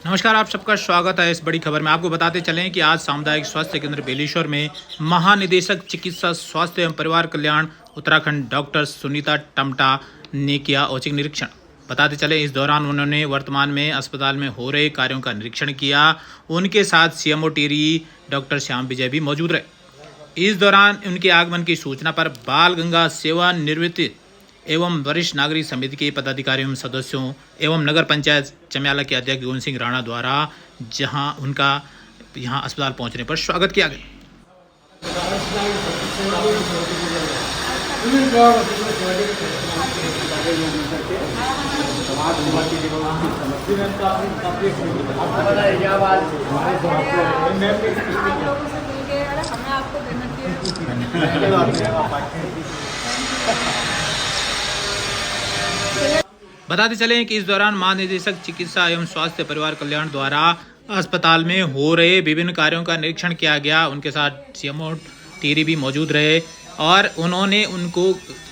नमस्कार, आप सबका स्वागत है इस बड़ी खबर में। आपको बताते चलें कि आज सामुदायिक स्वास्थ्य केंद्र बेलेश्वर में महानिदेशक चिकित्सा स्वास्थ्य एवं परिवार कल्याण उत्तराखंड डॉक्टर सुनीता टमटा ने किया औचक निरीक्षण। बताते चलें इस दौरान उन्होंने वर्तमान में अस्पताल में हो रहे कार्यों का निरीक्षण किया। उनके साथ सीएमओ टिहरी डॉक्टर श्याम विजय भी मौजूद रहे। इस दौरान उनके आगमन की सूचना पर बाल गंगा सेवानिवृत्त एवं वरिष्ठ नागरिक समिति के पदाधिकारियों एवं सदस्यों एवं नगर पंचायत चम्याला के अध्यक्ष गोविंद सिंह राणा द्वारा जहां उनका यहां अस्पताल पहुंचने पर स्वागत किया गया। बताते चलें कि इस दौरान महानिदेशक चिकित्सा एवं स्वास्थ्य परिवार कल्याण द्वारा अस्पताल में हो रहे विभिन्न कार्यों का निरीक्षण किया गया। उनके साथ सीएमओ टिहरी भी मौजूद रहे और उन्होंने उनको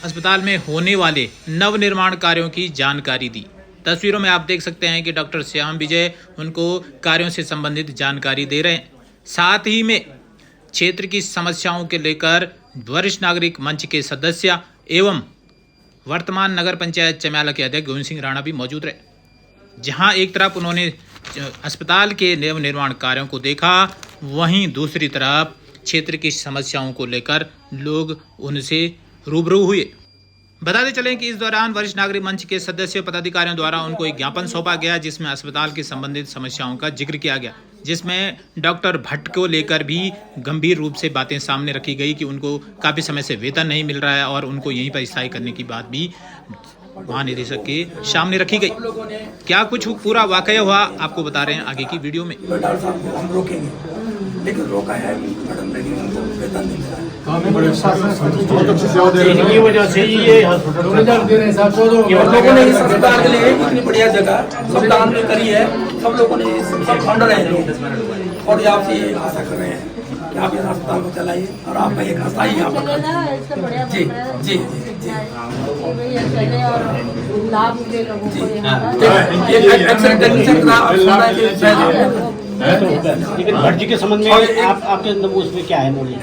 अस्पताल में होने वाले नवनिर्माण कार्यों की जानकारी दी। तस्वीरों में आप देख सकते हैं कि डॉक्टर श्याम विजय उनको कार्यों से संबंधित जानकारी दे रहे हैं। साथ ही में क्षेत्र की समस्याओं के लेकर वरिष्ठ नागरिक मंच के सदस्य एवं वर्तमान नगर पंचायत चम्याला के अध्यक्ष गोविंद सिंह राणा भी मौजूद रहे। जहां एक तरफ उन्होंने अस्पताल के नव निर्माण कार्यों को देखा, वहीं दूसरी तरफ क्षेत्र की समस्याओं को लेकर लोग उनसे रूबरू हुए। बताते चलें कि इस दौरान वरिष्ठ नागरिक मंच के सदस्य पदाधिकारियों द्वारा उनको एक ज्ञापन सौंपा गया, जिसमें अस्पताल के संबंधित समस्याओं का जिक्र किया गया, जिसमें डॉक्टर भट्ट को लेकर भी गंभीर रूप से बातें सामने रखी गई कि उनको काफ़ी समय से वेतन नहीं मिल रहा है और उनको यहीं पर स्थायी करने की बात भी महानिदेशक के सामने रखी गई। क्या कुछ पूरा वाकया हुआ आपको बता रहे हैं आगे की वीडियो में। डॉक्टर साहब को हम रोकेंगे, लेकिन रोका है मैडम, लेकिन उनको वेतन नहीं मिला है। बहुत अच्छी सेवा दे रहे हैं। इनकी वजह से ये हॉस्पिटल दे रहे हैं साहब। हम लोगों ने इस अस्पताल के लिए इतनी बढ़िया जगह सब दान में करी है। सब लोगों ने सब फंड रहे हैं और ये आपसे ये आशा कर रहे हैं कि आप इस अस्पताल को चलाइए और आपका एक अस्थायी यहाँ पर जी जी जी लाभ मिले लोगों को लेकिन भट्ट जी के संबंध में आपके अंदर उसमें क्या है नॉलेज?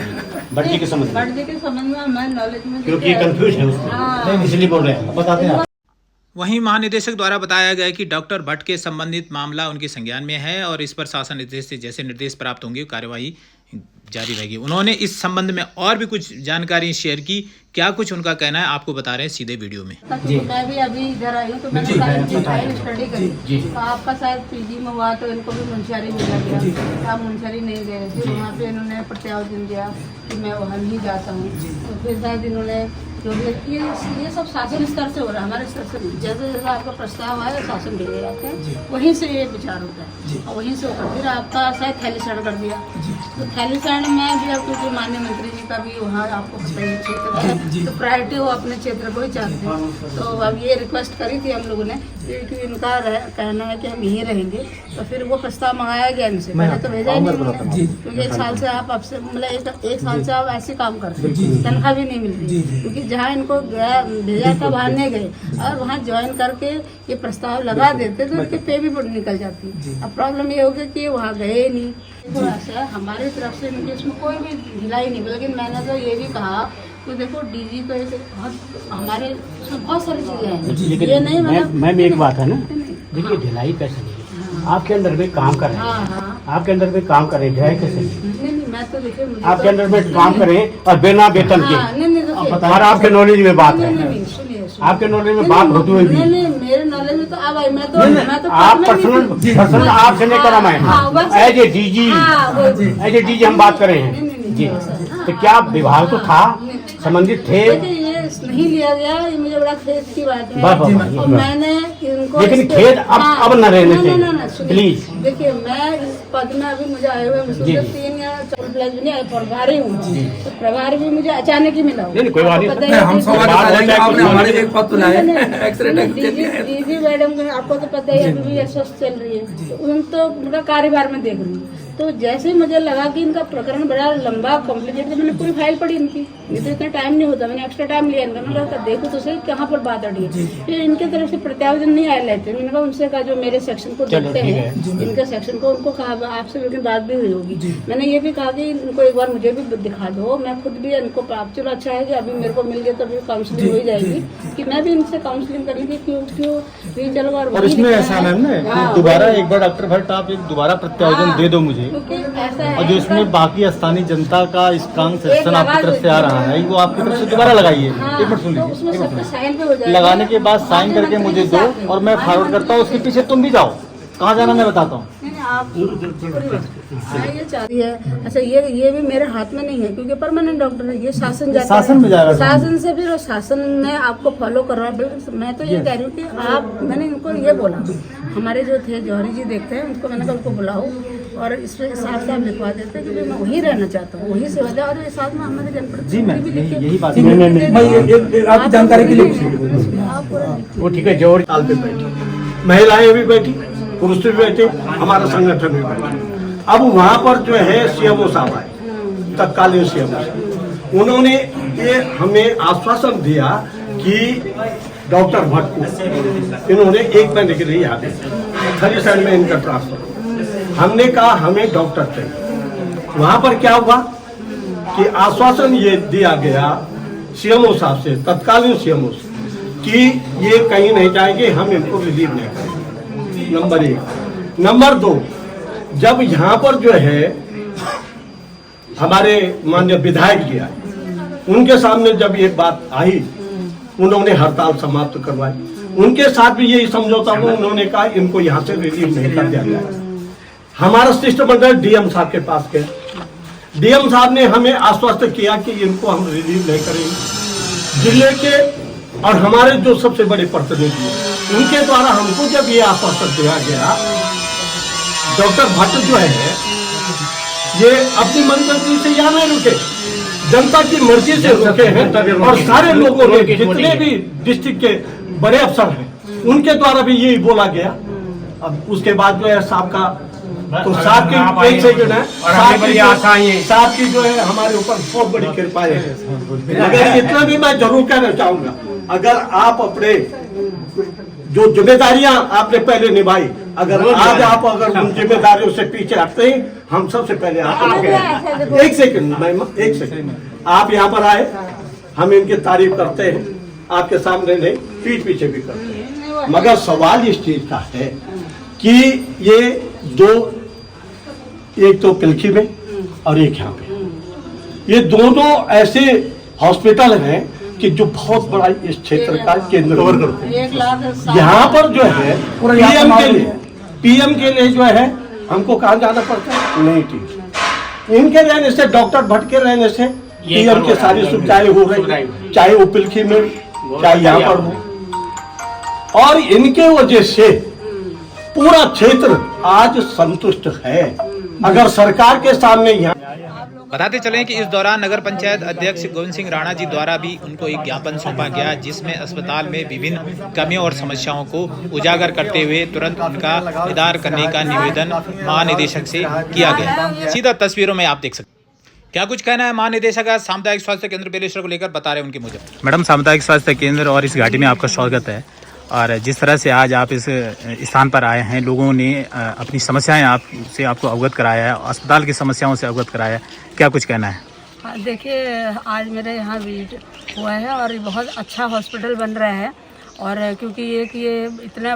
भट्ट जी के संबंध में, भट्ट जी के संबंध में हमारे नॉलेज में क्योंकि कंफ्यूज है उसको, इसलिए बोल रहे हैं, बताते हैं। वहीं महानिदेशक द्वारा बताया गया कि डॉक्टर भट्ट के संबंधित मामला उनके संज्ञान में है और इस पर शासन निर्देश से जैसे निर्देश प्राप्त होंगे कार्यवाही जारी रहेगी। उन्होंने इस संबंध में और भी कुछ जानकारी शेयर की। क्या कुछ उनका कहना है आपको बता रहे हैं सीधे वीडियो में। मैं भी अभी इधर आई हूँ तो मैंने स्टडी करी तो आपका शायद पीजी में हुआ तो इनको भी मुंशियारी मिला गया। आप मुंशियारी नहीं गए थे, वहाँ पे इन्होंने प्रत्यावर्तन दिया कि मैं वहाँ नहीं जाता हूँ। तो फिर शायद इन्होंने जो भी ये सब शासन स्तर से हो रहा है, हमारे स्तर से नहीं। जैसे जैसे आपका प्रस्ताव आया शासन भेजे जाते हैं, वहीं से ये विचार होता है और वहीं से होकर फिर आपका शायद थैलीकरण कर दिया। तो थैलीकरण में भी आपको जो माननीय मंत्री जी का भी वहाँ आपको पता ही क्षेत्र है तो प्रायोरिटी वो अपने क्षेत्र को ही चाहते हैं। तो अब ये रिक्वेस्ट करी थी हम लोगों ने कि इनका कहना है कि हम यहीं रहेंगे, तो फिर वो प्रस्ताव मंगाया गया इनसे। पहले तो भेजा ही नहीं उन्होंने, क्योंकि एक साल से आप आपसे मतलब एक साल से आप ऐसे काम करते हैं, तनख्वाह भी नहीं मिलती। क्योंकि जहाँ इनको भेजा था वहाँ नहीं गए और वहाँ ज्वाइन करके ये प्रस्ताव लगा देते तो इनके पे भी निकल जाती। अब प्रॉब्लम ये हो गई कि वहाँ गए ही नहीं। थोड़ा सा हमारी तरफ से इनके इसमें कोई भी ढिलाई नहीं, लेकिन मैंने तो ये भी कहा तो देखो डीजी तो ऐसे बहुत हमारे उसमें बहुत सारी चीजें हैं। ये नहीं मैम एक बात है ना, देखिए ढिलाई कैसे नहीं, आपके अंदर में काम कर रहे हैं, आपके अंदर में काम कर रहे हैं, ढिलाई कैसे नहीं? मैं तो देखिए आपके अंदर में काम करें और बिना वेतन के और आपके नॉलेज में बात है, आपके नॉलेज में बात होती हुई भी मेरे नॉलेज में तो अब आई मैं तो आप पर्सनल आपसे नहीं करा मैं एज ए डीजी हम बात कर रहे हैं जी। तो क्या विभाग तो था, संबंधित थे, ये नहीं लिया गया, ये मुझे बड़ा खेद की बात है। और मैंने इनको लेकिन खेद अब न रहने चाहिए प्लीज। देखिए मैं इस पद में अभी मुझे आए हुए मुझे 3 या 4 प्लस भी नहीं प्रभारी हूँ, तो प्रभारी भी मुझे अचानक ही मिला। कोई बात डीजी मैडम आपको तो पता ही है अभी अस्वस्थ चल रही है, तो उन तो उनका कार्यभार में देख रही हूँ। तो जैसे ही मुझे लगा कि इनका प्रकरण बड़ा लंबा कॉम्प्लिकेटेड, मैंने पूरी फाइल पढ़ी इनकी, नहीं तो इतना टाइम नहीं होता, मैंने एक्स्ट्रा टाइम लिया इनका। मैंने कहा देखो तो सही कहाँ पर बात अड़ी है। फिर इनके तरफ से प्रत्यावर्तन नहीं आया लेते, मैंने कहा उनसे कहा जो मेरे सेक्शन को देखते हैं इनके सेक्शन को, उनको कहा आपसे लेकिन बात भी हुई होगी। मैंने ये भी कहा कि इनको एक बार मुझे भी दिखा दो, मैं खुद भी इनको चलो अच्छा है कि अभी मेरे को मिल गया तो अभी काउंसलिंग हो जाएगी कि मैं भी इनसे काउंसलिंग कर लूँगी क्यों चलो। और इसमें ऐसा है ना, दोबारा एक बार डॉक्टर भट्ट आप एक दोबारा प्रत्यावर्तन दे दो मुझे, और जो इसमें बाकी स्थानीय जनता का स्ट्रांग सेक्शन आपकी तरफ से आ रहा है वो आपकी तरफ से दोबारा लगाइए। एक मिनट सुन लीजिए, लगाने के बाद साइन करके मुझे दो और मैं फॉरवर्ड करता हूँ। उसके पीछे तुम भी जाओ, कहाँ जाना मैं बताता हूँ। ये चाहती है। अच्छा ये भी मेरे हाथ में नहीं है क्योंकि परमानेंट डॉक्टर है, ये शासन जाता शासन में जाएगा, शासन से फिर शासन ने आपको फॉलो कर रहा है। बिल्कुल मैं तो ये कह रही हूँ कि आप, मैंने इनको ये बोला, हमारे जो थे जौहरी जी देखते हैं उनको, मैंने कहा उनको बुलाओ और इसमें साफ साफ लिखवा देते कि मैं वहीं रहना चाहता हूँ, वहीं से वजह, और साथ में हमारे जनप्रतिनिधि जी मैं भी लिखे। यही बात आपकी जानकारी के लिए वो ठीक है। जौहरी साल पे बैठी, महिलाएं भी बैठी, पुरुष भी बैठे, हमारा संगठन भी बैठा। अब वहाँ पर जो है सीएमओ साहब आए, तत्कालीन सीएमओ साहब, उन्होंने ये हमें आश्वासन दिया कि डॉक्टर भट्ट को इन्होंने 1 महीने के लिए यहाँ भेजा, खरी साइड में इनका ट्रांसफर। हमने कहा हमें डॉक्टर चाहिए। वहाँ पर क्या हुआ कि आश्वासन ये दिया गया सीएमओ साहब से, तत्कालीन सीएमओ से, कि ये कहीं नहीं जाएंगे, हम इनको रिलीव नहीं करेंगे। नंबर 1। नंबर 2, जब यहाँ पर जो है हमारे माननीय विधायक जी आए, उनके सामने जब ये बात आई, उन्होंने हड़ताल समाप्त करवाई। उनके साथ भी यही समझौता हुआ, उन्होंने कहा इनको यहाँ से रिलीव नहीं कर दिया जाए। हमारा शिष्टमंडल डीएम साहब के पास गया, डीएम साहब ने हमें आश्वस्त किया कि इनको हम रिलीव नहीं करेंगे। जिले के और हमारे जो सबसे बड़े प्रतिनिधि, उनके द्वारा हमको जब ये आश्वासन दिया गया, डॉक्टर भट्ट जो है ये अपनी मनमर्जी से यहाँ नहीं रुके, जनता की मर्जी से रुके हैं। और सारे लोगों ने, जितने भी डिस्ट्रिक्ट के बड़े अफसर हैं, उनके द्वारा भी यही बोला गया। अब उसके बाद जो है साहब का, तो साहब की एक सेकंड है, साहब की जो है हमारे ऊपर बहुत बड़ी कृपा है। मगर इतना भी मैं जरूर कहना चाहूंगा, अगर आप अपने जो जिम्मेदारियां आपने पहले निभाई, अगर आज आप अगर उन जिम्मेदारियों से पीछे हटते हैं, हम सबसे पहले आप एक सेकंड आप यहाँ पर आए, हम इनकी तारीफ करते हैं, आपके सामने नहीं, पीठ पीछे भी करते हैं। मगर सवाल इस चीज का है कि ये दो, एक तो पिलखी में और एक यहाँ पे, ये दोनों ऐसे हॉस्पिटल हैं कि जो बहुत बड़ा इस क्षेत्र का केंद्र कवर करते हैं। यहाँ पर जो है पीएम के लिए जो है हमको कहाँ जाना पड़ता है, नहीं ठीक। इनके रहने से, डॉक्टर भट्ट के रहने से पीएम के सारी सुविधाएं हो रही, चाहे वो पिलखी में चाहे यहाँ पर हो। और इनके वजह से पूरा क्षेत्र आज संतुष्ट है। अगर सरकार के सामने यहाँ, बताते चलें कि इस दौरान नगर पंचायत अध्यक्ष गोविंद सिंह राणा जी द्वारा भी उनको एक ज्ञापन सौंपा गया, जिसमें अस्पताल में विभिन्न कमियों और समस्याओं को उजागर करते हुए तुरंत उनका निदान करने का निवेदन महानिदेशक से किया गया। सीधा तस्वीरों में आप देख सकते हैं। क्या कुछ कहना है महानिदेशक का सामुदायिक स्वास्थ्य केंद्र बेलेश्वर को लेकर, बता रहे उनके मुजब। मैडम, सामुदायिक स्वास्थ्य केंद्र और इस घाटी में आपका स्वागत है, और जिस तरह से आज आप इस स्थान पर आए हैं, लोगों ने अपनी समस्याएं आपसे आपको अवगत कराया है, अस्पताल की समस्याओं से अवगत कराया है, क्या कुछ कहना है? हाँ, देखिए आज मेरे यहाँ विजिट हुआ है और ये बहुत अच्छा हॉस्पिटल बन रहा है। और क्योंकि ये इतना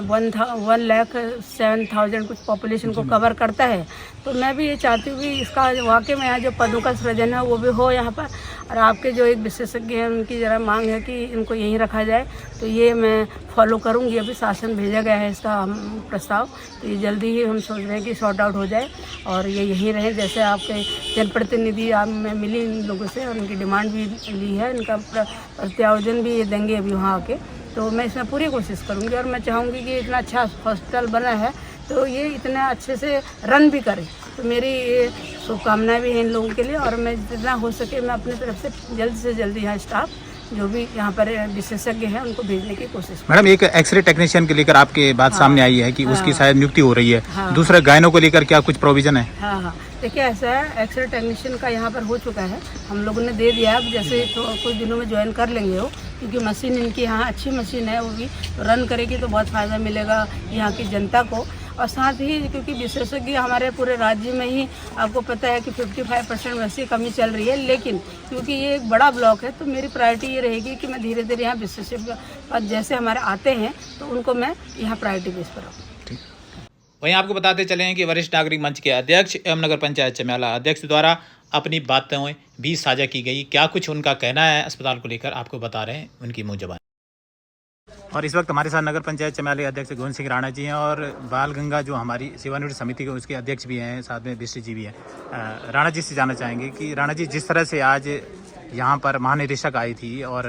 1,07,000 कुछ पॉपुलेशन को कवर करता है, तो मैं भी ये चाहती हूँ कि इसका वाकई में यहाँ जो पदों का सृजन है वो भी हो यहाँ पर। और आपके जो एक विशेषज्ञ हैं उनकी ज़रा मांग है कि इनको यहीं रखा जाए, तो ये मैं फॉलो करूँगी। अभी शासन भेजा गया है इसका प्रस्ताव, तो ये जल्दी ही हम सोच रहे हैं कि सॉर्ट आउट हो जाए और ये यहीं रहें। जैसे आपके जनप्रतिनिधि आप मैं मिली इन लोगों से और उनकी डिमांड भी ली है, इनका प्रत्यावर्तन भी ये देंगे अभी वहाँ आके, तो मैं इसमें पूरी कोशिश करूँगी। और मैं चाहूँगी कि इतना अच्छा हॉस्पिटल बना है तो ये इतना अच्छे से रन भी करे, तो मेरी ये शुभकामनाएं भी हैं इन लोगों के लिए। और मैं जितना हो सके मैं अपनी तरफ से जल्द यहाँ स्टाफ जो भी यहाँ पर विशेषज्ञ हैं उनको भेजने की कोशिश मैडम एक एक्सरे टेक्नीशियन के लेकर आपके बात सामने आई है कि उसकी शायद नियुक्ति हो रही है। हाँ। दूसरा गायनों को लेकर क्या कुछ प्रोविजन है? हाँ हाँ, देखिए ऐसा है, एक्सरे टेक्नीशियन का यहाँ पर हो चुका है, हम लोगों ने दे दिया। अब जैसे तो कुछ दिनों में ज्वाइन कर लेंगे वो, क्योंकि मशीन इनकी यहाँ अच्छी मशीन है, वो भी रन करेगी तो बहुत फ़ायदा मिलेगा यहाँ की जनता को। और साथ ही क्योंकि विशेषज्ञ हमारे पूरे राज्य में ही आपको पता है कि 55% वैसी कमी चल रही है, लेकिन क्योंकि ये एक बड़ा ब्लॉक है तो मेरी प्रायोरिटी ये रहेगी कि मैं धीरे धीरे यहाँ विशेषज्ञ जैसे हमारे आते हैं तो उनको मैं यहाँ प्रायोरिटी बेस पर रखूँ। वहीं आपको बताते चले हैं कि वरिष्ठ नागरिक मंच के अध्यक्ष एवं नगर पंचायत चमियाला अध्यक्ष द्वारा अपनी बातें भी साझा की गई। क्या कुछ उनका कहना है अस्पताल को लेकर आपको बता रहे हैं उनकी मुँह ज़बान। और इस वक्त हमारे साथ नगर पंचायत चमियाला अध्यक्ष गोविंद सिंह राणा जी हैं और बाल गंगा जो हमारी सेवानिवृत्त समिति के उसके अध्यक्ष भी हैं, साथ में बिस्ट्री जी भी हैं। राणा जी से जानना चाहेंगे कि राणा जी जिस तरह से आज यहाँ पर महानिदेशक आई थी और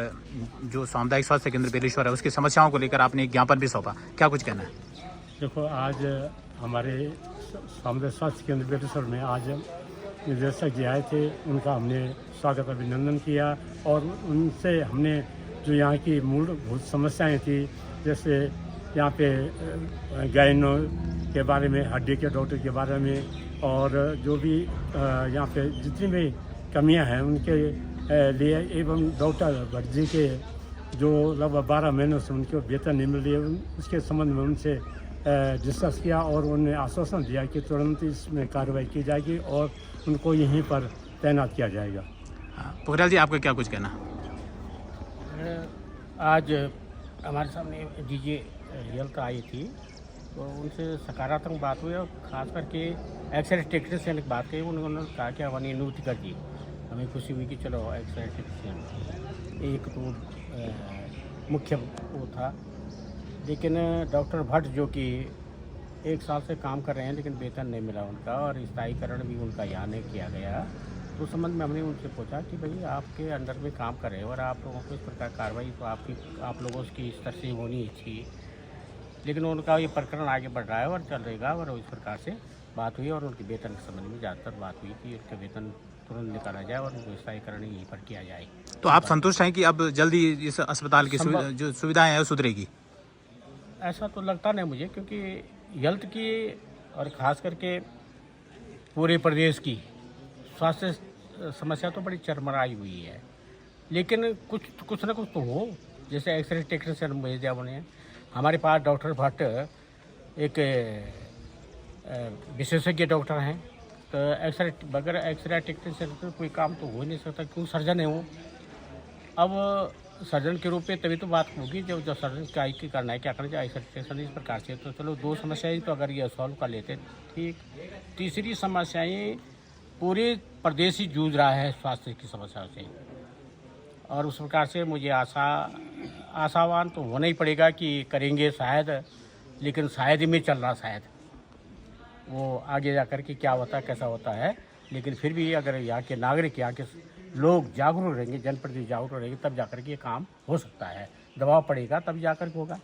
जो सामुदायिक स्वास्थ्य केंद्र बेलेश्वर है उसकी समस्याओं को लेकर आपने एक ज्ञापन भी सौंपा, क्या कुछ कहना है? देखो, आज हमारे सामुदायिक स्वास्थ्य केंद्र बेलेश्वर में आज निदेशक जी आए थे, उनका हमने स्वागत अभिनंदन किया और उनसे हमने जो यहाँ की मूलभूत समस्याएं थी, जैसे यहाँ पे गायनो के बारे में, हड्डी के डॉक्टर के बारे में और जो भी यहाँ पे जितनी भी कमियां हैं उनके लिए, एवं डॉक्टर भट्ट जी के जो लगभग 12 महीनों से उनके वेतन नहीं मिल रही है, उसके संबंध में उनसे डिस्कस किया और उन्होंने आश्वासन दिया कि तुरंत इसमें कार्रवाई की जाएगी और उनको यहीं पर तैनात किया जाएगा। पोखरियाल जी, आपका क्या कुछ कहना? आज हमारे सामने डीजे हेल्थ आई थी तो उनसे सकारात्मक बात हुई और ख़ास करके एक्सरे टेक्नीशियन की बात कही। उन्होंने कहा कि हमारी नियुक्ति कर दी, हमें खुशी हुई कि चलो एक्सरे टेक्नीशियन एक तो मुख्य वो था। लेकिन डॉक्टर भट्ट जो कि 1 साल से काम कर रहे हैं लेकिन वेतन नहीं मिला उनका और स्थायीकरण भी उनका यहाँ नहीं किया गया, तो संबंध में हमने उनसे पूछा कि भाई आपके अंडर में काम कर रहे हैं और आप लोगों को इस प्रकार कार्रवाई तो आप लोगों की स्तर से होनी थी, लेकिन उनका ये प्रकरण आगे बढ़ रहा है और चल रहेगा। और इस प्रकार से बात हुई और उनके वेतन के संबंध में ज़्यादातर बात हुई कि उनका वेतन तुरंत निकाला जाए और उनको स्थायीकरण यहीं पर किया जाए। तो आप संतुष्ट हैं कि अब जल्दी इस अस्पताल की जो सुविधाएं हैं वो सुधरेगी? ऐसा तो लगता नहीं मुझे, क्योंकि हेल्थ की और ख़ास करके पूरे प्रदेश की स्वास्थ्य समस्या तो बड़ी चरमराई हुई है, लेकिन कुछ ना कुछ तो हो। जैसे एक्सरे टेक्नीशियन भेज दिया उन्हें, हमारे पास डॉक्टर भट्ट एक विशेषज्ञ डॉक्टर हैं, तो बगैर एक्सरे टेक्नीशियन तो कोई काम तो हो नहीं सकता, क्यों सर्जन है वो। अब सर्जन के रूप में तभी तो बात होगी जब सर्जन क्या करना है, क्या करना चाहिए, एक्सरे टेक्नीशियन इस प्रकार से। तो चलो 2 समस्याएं तो अगर ये सॉल्व कर लेते ठीक। तीसरी समस्याएं पूरे प्रदेश ही जूझ रहा है स्वास्थ्य की समस्या से, और उस प्रकार से मुझे आशावान तो होना ही पड़ेगा कि करेंगे शायद, लेकिन शायद ही में चल रहा, शायद वो आगे जाकर के क्या होता है कैसा होता है। लेकिन फिर भी अगर यहाँ के नागरिक, यहाँ के लोग जागरूक रहेंगे, जनप्रतिनिधि जागरूक रहेंगे, तब जाकर के ये काम हो सकता है। दबाव पड़ेगा तब जाकर के होगा।